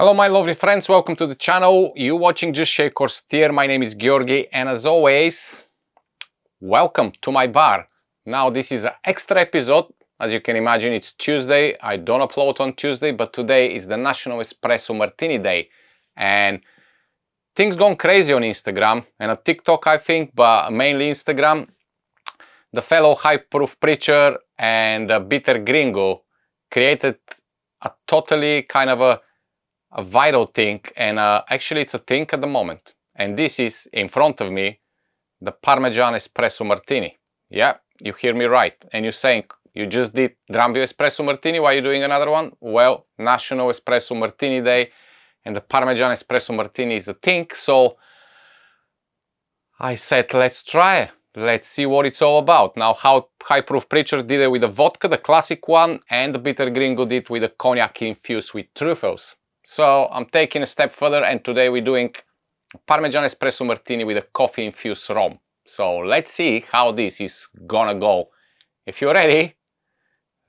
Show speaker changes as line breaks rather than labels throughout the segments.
Hello my lovely friends, welcome to the channel. You watching Just Shake or Steer. My name is Georgi and as always, welcome to my bar. Now this is an extra episode. As you can imagine, it's Tuesday. I don't upload on Tuesday, but today is the National Espresso Martini Day. And things gone crazy on Instagram and on TikTok I think, but mainly Instagram. The fellow high-proof preacher and the bitter gringo created a totally kind of a viral thing, and actually it's a thing at the moment, and this is in front of me, the Parmesan Espresso Martini. Yeah, you hear me right, and you're saying you just did Drum Espresso Martini, why are you doing another one? Well, National Espresso Martini Day and the Parmesan Espresso Martini is a thing, so I said let's try it. Let's see what it's all about. Now, how High-Proof Preacher did it with the vodka, the classic one, and the Bitter Gringo did with the cognac infused with truffles. So I'm taking a step further, and today we're doing Parmesan Espresso Martini with a Coffee Infused Rum. So let's see how this is gonna go. If you're ready,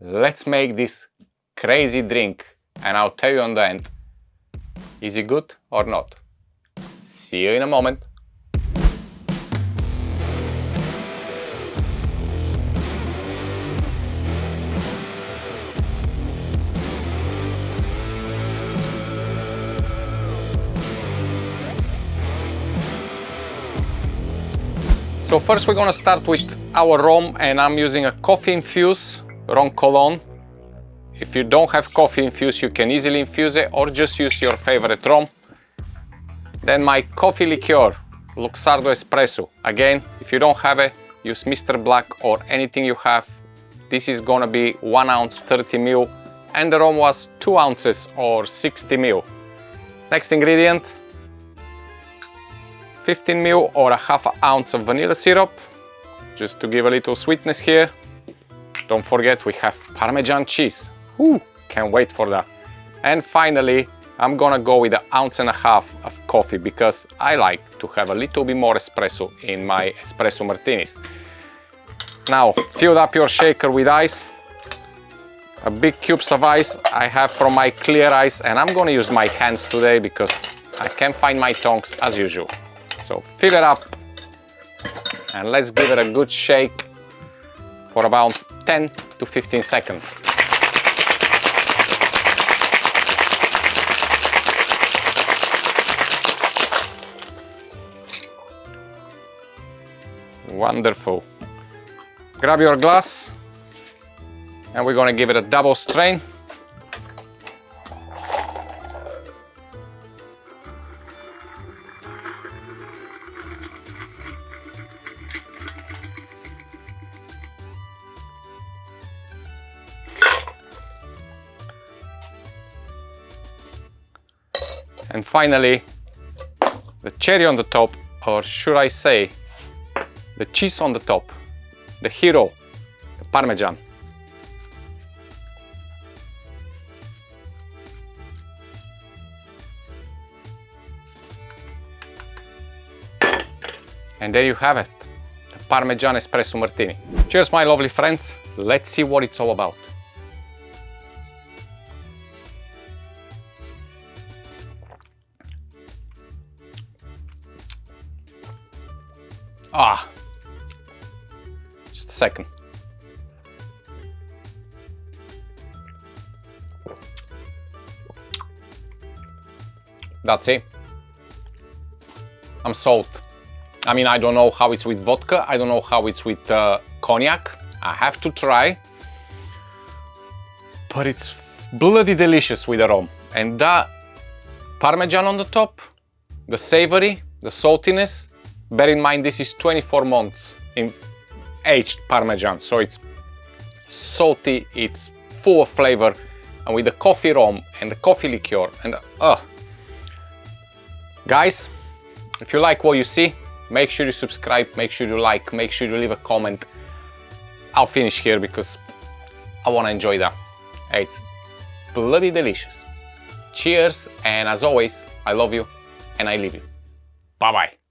let's make this crazy drink, and I'll tell you on the end, is it good or not? See you in a moment. So first we're gonna start with our rum, and I'm using a coffee infused rum cologne. If you don't have coffee infused, you can easily infuse it or just use your favorite rum. Then my coffee liqueur, Luxardo Espresso. Again, if you don't have it, use Mr. Black or anything you have. This is gonna be 1 ounce 30 ml, and the rum was 2 ounces or 60 ml. Next ingredient, 15 ml or a half ounce of vanilla syrup, just to give a little sweetness here. Don't forget we have Parmesan cheese. Ooh, can't wait for that. And finally, I'm gonna go with 1.5 ounces of coffee because I like to have a little bit more espresso in my espresso martinis. Now, fill up your shaker with ice. A big cubes of ice I have from my clear ice, and I'm gonna use my hands today because I can't find my tongs as usual. So fill it up and let's give it a good shake for about 10 to 15 seconds. Wonderful. Grab your glass and we're gonna give it a double strain. And finally, the cherry on the top, or should I say, the cheese on the top, the hero, the Parmesan. And there you have it, the Parmesan Espresso Martini. Cheers my lovely friends, let's see what it's all about. Just a second. That's it. I'm sold. I mean, I don't know how it's with vodka. I don't know how it's with cognac. I have to try. But it's bloody delicious with the rum. And that Parmesan on the top, the savory, the saltiness. Bear in mind, this is 24 months in aged Parmesan, so it's salty, it's full of flavor, and with the coffee rum and the coffee liqueur, and guys, if you like what you see, make sure you subscribe, make sure you like, make sure you leave a comment. I'll finish here because I want to enjoy that. It's bloody delicious. Cheers, and as always, I love you and I leave you. Bye bye.